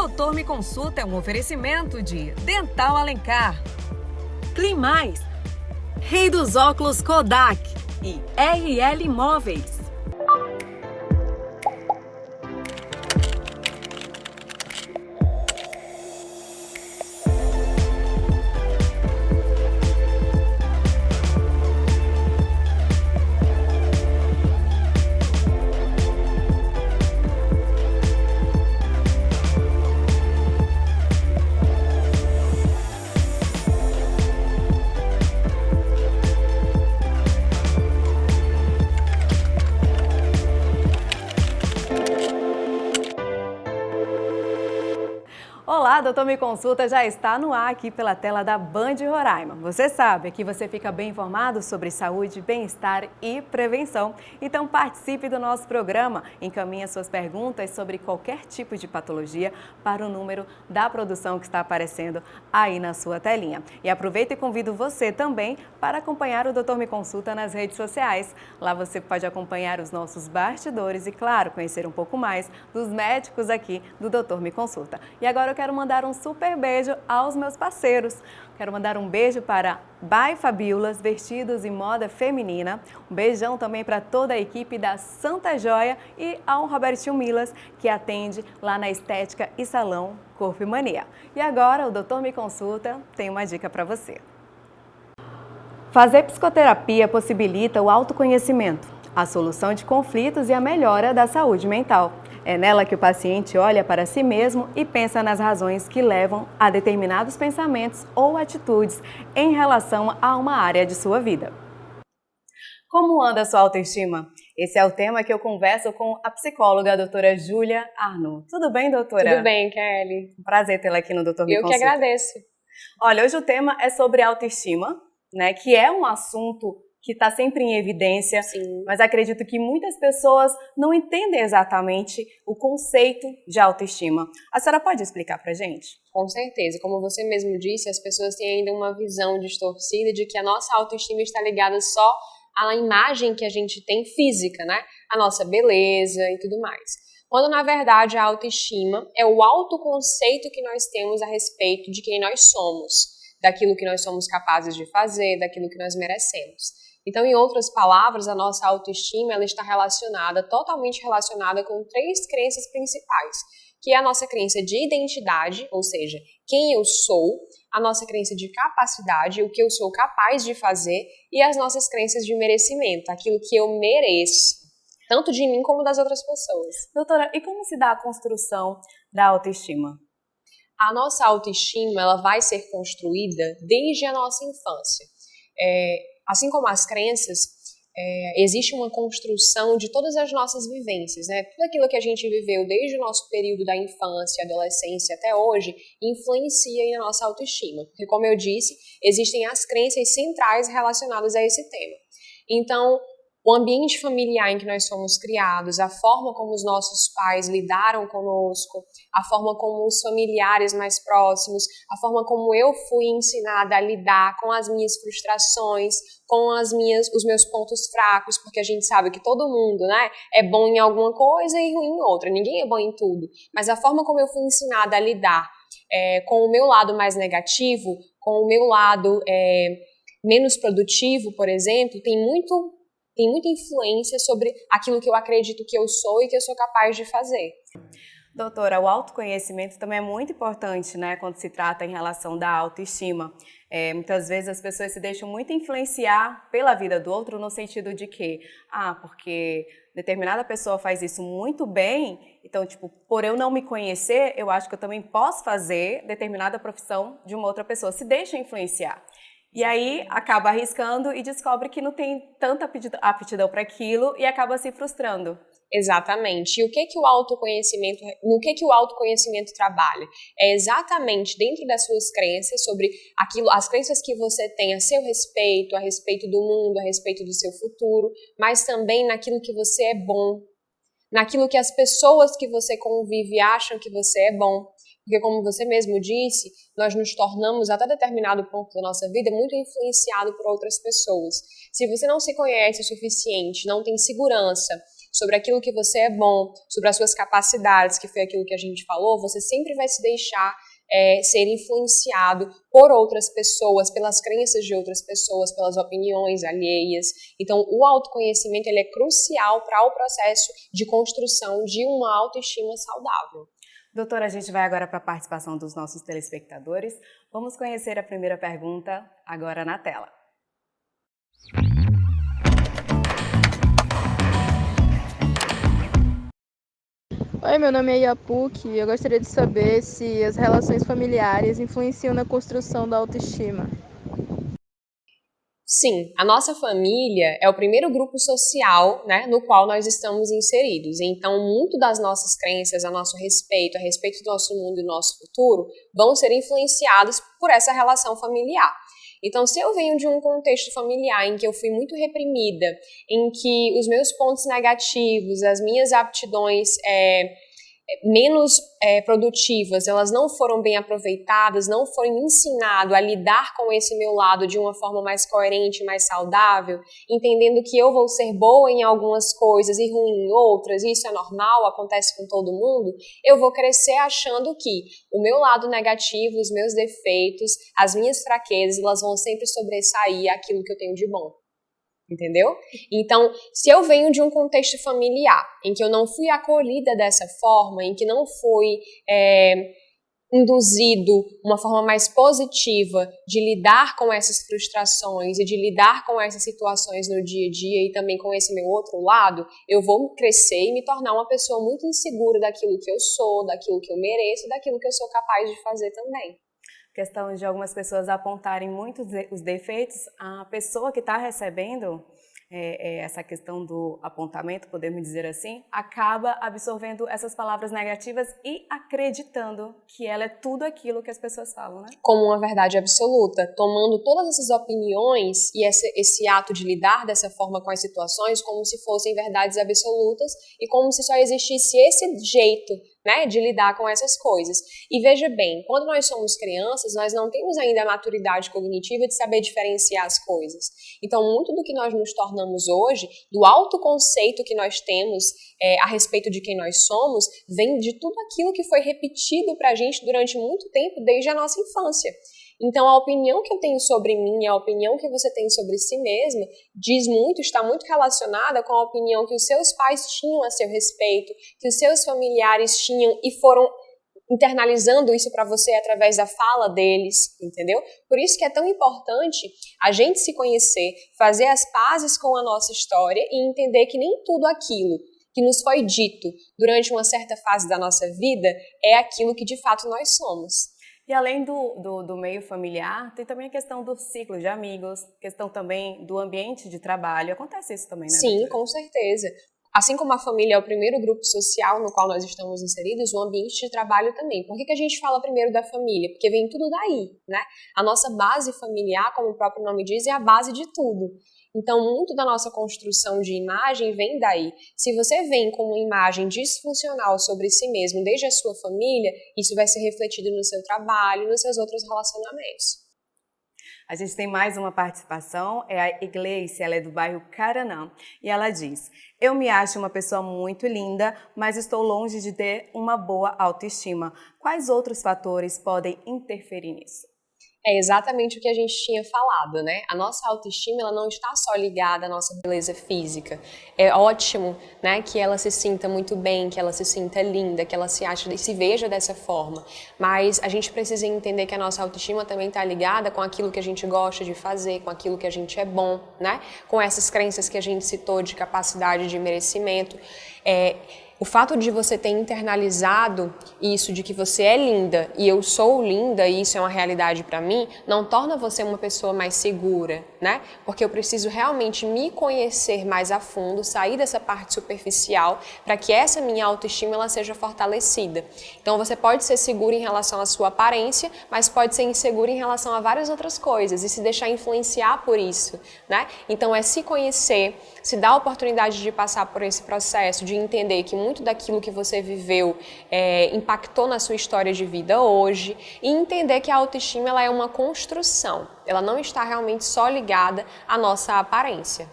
Doutor Me Consulta é um oferecimento de Dental Alencar, Climais, Rei dos Óculos Kodak e RL Imóveis. Olá, Doutor Me Consulta já está no ar aqui pela tela da Band Roraima. Você sabe, aqui você fica bem informado sobre saúde, bem-estar e prevenção. Então participe do nosso programa, encaminhe suas perguntas sobre qualquer tipo de patologia para o número da produção que está aparecendo aí na sua telinha. E aproveito e convido você também para acompanhar o Doutor Me Consulta nas redes sociais. Lá você pode acompanhar os nossos bastidores e, claro, conhecer um pouco mais dos médicos aqui do Doutor Me Consulta. E agora eu quero mandar um super beijo aos meus parceiros. Quero mandar um beijo para By Fabiolas, vestidos e moda feminina. Um beijão também para toda a equipe da Santa Joia e ao Robertinho Milas, que atende lá na Estética e Salão Corpo e Mania. E agora o Doutor Me Consulta tem uma dica para você. Fazer psicoterapia possibilita o autoconhecimento, a solução de conflitos e a melhora da saúde mental. É nela que o paciente olha para si mesmo e pensa nas razões que levam a determinados pensamentos ou atitudes em relação a uma área de sua vida. Como anda a sua autoestima? Esse é o tema que eu converso com a psicóloga, a doutora Júlia Arnaud. Tudo bem, doutora? Tudo bem, Kelly. Um prazer tê-la aqui no Doutor Me Consulta. Eu que agradeço. Olha, hoje o tema é sobre autoestima, né? Que é um assunto que está sempre em evidência, Sim. Mas acredito que muitas pessoas não entendem exatamente o conceito de autoestima. A senhora pode explicar para a gente? Com certeza. Como você mesmo disse, as pessoas têm ainda uma visão distorcida de que a nossa autoestima está ligada só à imagem que a gente tem física, né? A nossa beleza e tudo mais. Quando, na verdade, a autoestima é o autoconceito que nós temos a respeito de quem nós somos, daquilo que nós somos capazes de fazer, daquilo que nós merecemos. Então, em outras palavras, a nossa autoestima ela está totalmente relacionada com 3 crenças principais, que é a nossa crença de identidade, ou seja, quem eu sou, a nossa crença de capacidade, o que eu sou capaz de fazer, e as nossas crenças de merecimento, aquilo que eu mereço, tanto de mim como das outras pessoas. Doutora, e como se dá a construção da autoestima? A nossa autoestima ela vai ser construída desde a nossa infância. Assim como as crenças, existe uma construção de todas as nossas vivências, né? Tudo aquilo que a gente viveu desde o nosso período da infância, adolescência até hoje, influencia aí na nossa autoestima. Porque, como eu disse, existem as crenças centrais relacionadas a esse tema. Então, o ambiente familiar em que nós fomos criados, a forma como os nossos pais lidaram conosco, a forma como os familiares mais próximos, a forma como eu fui ensinada a lidar com as minhas frustrações, com os meus pontos fracos, porque a gente sabe que todo mundo, né, é bom em alguma coisa e ruim em outra, ninguém é bom em tudo, mas a forma como eu fui ensinada a lidar com o meu lado mais negativo, com o meu lado menos produtivo, por exemplo, tem muita influência sobre aquilo que eu acredito que eu sou e que eu sou capaz de fazer. Doutora, o autoconhecimento também é muito importante, né, quando se trata em relação da autoestima. Muitas vezes as pessoas se deixam muito influenciar pela vida do outro no sentido de que, porque determinada pessoa faz isso muito bem, então, por eu não me conhecer, eu acho que eu também posso fazer determinada profissão de uma outra pessoa. Se deixa influenciar. E aí acaba arriscando e descobre que não tem tanta aptidão para aquilo e acaba se frustrando. Exatamente. E no que o autoconhecimento trabalha? É exatamente dentro das suas crenças, sobre as crenças que você tem a seu respeito, a respeito do mundo, a respeito do seu futuro, mas também naquilo que você é bom, naquilo que as pessoas que você convive acham que você é bom. Porque, como você mesmo disse, nós nos tornamos, até determinado ponto da nossa vida, muito influenciado por outras pessoas. Se você não se conhece o suficiente, não tem segurança sobre aquilo que você é bom, sobre as suas capacidades, que foi aquilo que a gente falou, você sempre vai se deixar ser influenciado por outras pessoas, pelas crenças de outras pessoas, pelas opiniões alheias. Então, o autoconhecimento ele é crucial para o processo de construção de uma autoestima saudável. Doutora, a gente vai agora para a participação dos nossos telespectadores. Vamos conhecer a primeira pergunta agora na tela. Oi, meu nome é Iapuk e eu gostaria de saber se as relações familiares influenciam na construção da autoestima. Sim, a nossa família é o primeiro grupo social, né, no qual nós estamos inseridos. Então, muito das nossas crenças a respeito do nosso mundo e do nosso futuro, vão ser influenciados por essa relação familiar. Então, se eu venho de um contexto familiar em que eu fui muito reprimida, em que os meus pontos negativos, as minhas aptidões menos produtivas, elas não foram bem aproveitadas, não foi me ensinado a lidar com esse meu lado de uma forma mais coerente, mais saudável, entendendo que eu vou ser boa em algumas coisas e ruim em outras, e isso é normal, acontece com todo mundo, eu vou crescer achando que o meu lado negativo, os meus defeitos, as minhas fraquezas, elas vão sempre sobressair aquilo que eu tenho de bom. Entendeu? Então, se eu venho de um contexto familiar em que eu não fui acolhida dessa forma, em que não fui induzido uma forma mais positiva de lidar com essas frustrações e de lidar com essas situações no dia a dia e também com esse meu outro lado, eu vou crescer e me tornar uma pessoa muito insegura daquilo que eu sou, daquilo que eu mereço e daquilo que eu sou capaz de fazer também. Questão de algumas pessoas apontarem muito os defeitos, a pessoa que está recebendo essa questão do apontamento, podemos dizer assim, acaba absorvendo essas palavras negativas e acreditando que ela é tudo aquilo que as pessoas falam, né? Como uma verdade absoluta, tomando todas essas opiniões e esse ato de lidar dessa forma com as situações como se fossem verdades absolutas e como se só existisse esse jeito, né, de lidar com essas coisas. E veja bem, quando nós somos crianças, nós não temos ainda a maturidade cognitiva de saber diferenciar as coisas. Então, muito do que nós nos tornamos hoje, do autoconceito que nós temos a respeito de quem nós somos, vem de tudo aquilo que foi repetido pra gente durante muito tempo, desde a nossa infância. Então, a opinião que eu tenho sobre mim, a opinião que você tem sobre si mesma, diz muito, está muito relacionada com a opinião que os seus pais tinham a seu respeito, que os seus familiares tinham e foram internalizando isso para você através da fala deles, entendeu? Por isso que é tão importante a gente se conhecer, fazer as pazes com a nossa história e entender que nem tudo aquilo que nos foi dito durante uma certa fase da nossa vida é aquilo que de fato nós somos. E além do meio familiar, tem também a questão do ciclo de amigos, questão também do ambiente de trabalho. Acontece isso também, né? Sim, com certeza. Assim como a família é o primeiro grupo social no qual nós estamos inseridos, o ambiente de trabalho também. Por que a gente fala primeiro da família? Porque vem tudo daí, né? A nossa base familiar, como o próprio nome diz, é a base de tudo. Então, muito da nossa construção de imagem vem daí. Se você vem com uma imagem disfuncional sobre si mesmo desde a sua família, isso vai ser refletido no seu trabalho e nos seus outros relacionamentos. A gente tem mais uma participação, é a Igleice, ela é do bairro Caranã, e ela diz: eu me acho uma pessoa muito linda, mas estou longe de ter uma boa autoestima. Quais outros fatores podem interferir nisso? É exatamente o que a gente tinha falado, né? A nossa autoestima, ela não está só ligada à nossa beleza física. É ótimo, né, que ela se sinta muito bem, que ela se sinta linda, que ela se ache e se veja dessa forma. Mas a gente precisa entender que a nossa autoestima também está ligada com aquilo que a gente gosta de fazer, com aquilo que a gente é bom, né? Com essas crenças que a gente citou de capacidade de merecimento. O fato de você ter internalizado isso de que você é linda e eu sou linda e isso é uma realidade para mim, não torna você uma pessoa mais segura, né? Porque eu preciso realmente me conhecer mais a fundo, sair dessa parte superficial para que essa minha autoestima ela seja fortalecida. Então você pode ser segura em relação à sua aparência, mas pode ser insegura em relação a várias outras coisas e se deixar influenciar por isso, né? Então é se conhecer, se dar a oportunidade de passar por esse processo, de entender que muito daquilo que você viveu impactou na sua história de vida hoje e entender que a autoestima ela é uma construção, ela não está realmente só ligada à nossa aparência.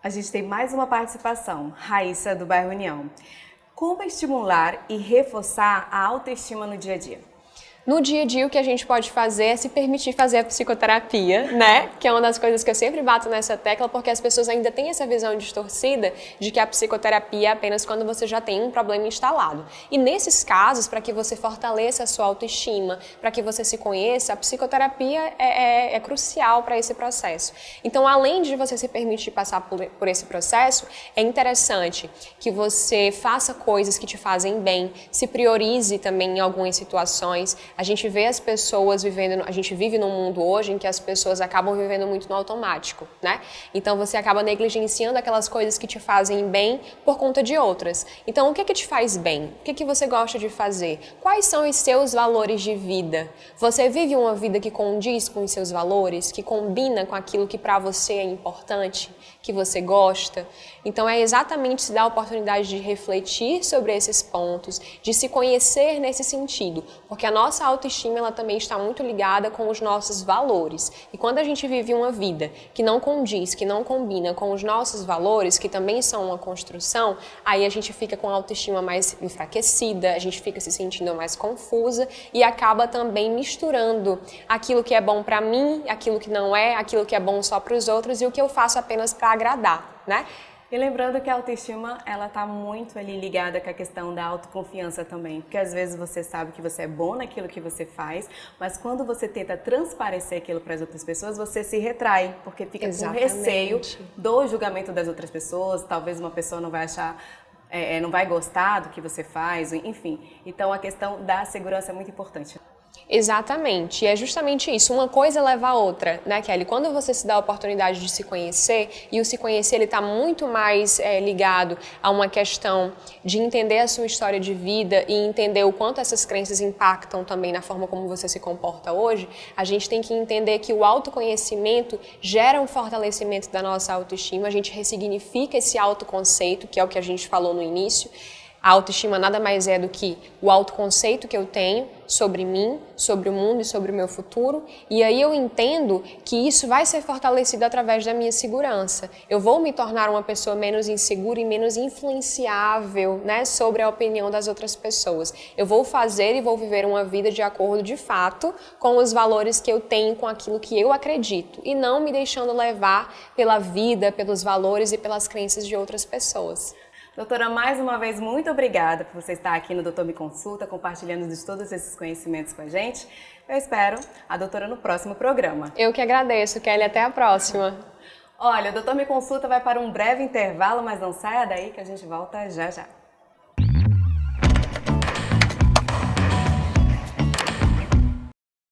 A gente tem mais uma participação, Raíssa do bairro União. Como estimular e reforçar a autoestima no dia a dia? No dia a dia, o que a gente pode fazer é se permitir fazer a psicoterapia, né? Que é uma das coisas que eu sempre bato nessa tecla, porque as pessoas ainda têm essa visão distorcida de que a psicoterapia é apenas quando você já tem um problema instalado. E nesses casos, para que você fortaleça a sua autoestima, para que você se conheça, a psicoterapia é crucial para esse processo. Então, além de você se permitir passar por esse processo, é interessante que você faça coisas que te fazem bem, se priorize também em algumas situações. A gente vê as pessoas vivendo, a gente vive num mundo hoje em que as pessoas acabam vivendo muito no automático, né? Então você acaba negligenciando aquelas coisas que te fazem bem por conta de outras. Então o que te faz bem? O que você gosta de fazer? Quais são os seus valores de vida? Você vive uma vida que condiz com os seus valores, que combina com aquilo que para você é importante, que você gosta? Então é exatamente se dar a oportunidade de refletir sobre esses pontos, de se conhecer nesse sentido, porque a nossa autoestima ela também está muito ligada com os nossos valores. E quando a gente vive uma vida que não condiz, que não combina com os nossos valores, que também são uma construção, aí a gente fica com a autoestima mais enfraquecida, a gente fica se sentindo mais confusa e acaba também misturando aquilo que é bom para mim, aquilo que não é, aquilo que é bom só para os outros e o que eu faço apenas para agradar, né? E lembrando que a autoestima, ela tá muito ali ligada com a questão da autoconfiança também, porque às vezes você sabe que você é bom naquilo que você faz, mas quando você tenta transparecer aquilo para as outras pessoas, você se retrai, porque fica com receio do julgamento das outras pessoas, talvez uma pessoa não vai achar, não vai gostar do que você faz, enfim. Então a questão da segurança é muito importante. Exatamente, e é justamente isso, uma coisa leva a outra, né, Kelly? Quando você se dá a oportunidade de se conhecer, e o se conhecer ele está muito mais ligado a uma questão de entender a sua história de vida e entender o quanto essas crenças impactam também na forma como você se comporta hoje, a gente tem que entender que o autoconhecimento gera um fortalecimento da nossa autoestima, a gente ressignifica esse autoconceito, que é o que a gente falou no início. A autoestima nada mais é do que o autoconceito que eu tenho sobre mim, sobre o mundo e sobre o meu futuro. E aí eu entendo que isso vai ser fortalecido através da minha segurança. Eu vou me tornar uma pessoa menos insegura e menos influenciável, né, sobre a opinião das outras pessoas. Eu vou fazer e vou viver uma vida de acordo de fato com os valores que eu tenho, com aquilo que eu acredito. E não me deixando levar pela vida, pelos valores e pelas crenças de outras pessoas. Doutora, mais uma vez, muito obrigada por você estar aqui no Doutor Me Consulta, compartilhando de todos esses conhecimentos com a gente. Eu espero a doutora no próximo programa. Eu que agradeço, Kelly. Até a próxima. Olha, o Doutor Me Consulta vai para um breve intervalo, mas não saia daí que a gente volta já já.